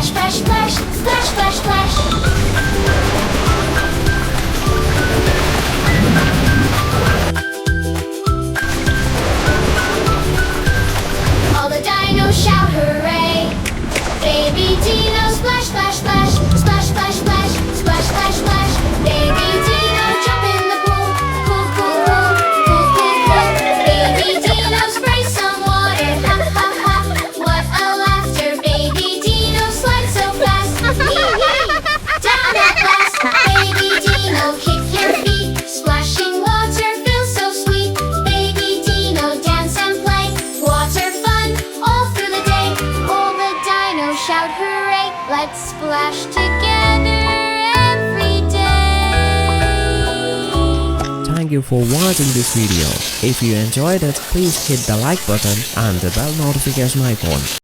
Splash, splash, splash, splash, splash, splash. All the dinos shout hooray! Baby Dino, splash, splash, splash, splash, splash, splash, splash, splash, splash. Baby Dino, jump in the pool, pool, pool, pool, pool, pool, pool. Baby Dino, spray some water, ha, ha, ha. What a laughter! Baby Dino, slide so fast, wee, wee, down at last. Baby Dino, kick your feet, splashing water feels so sweet. Baby Dino, dance and play, water fun all through the day. All the dinos shout hooray! Let's splash together every day. Thank you for watching this video. If you enjoyed it, please hit the like button and the bell notification icon.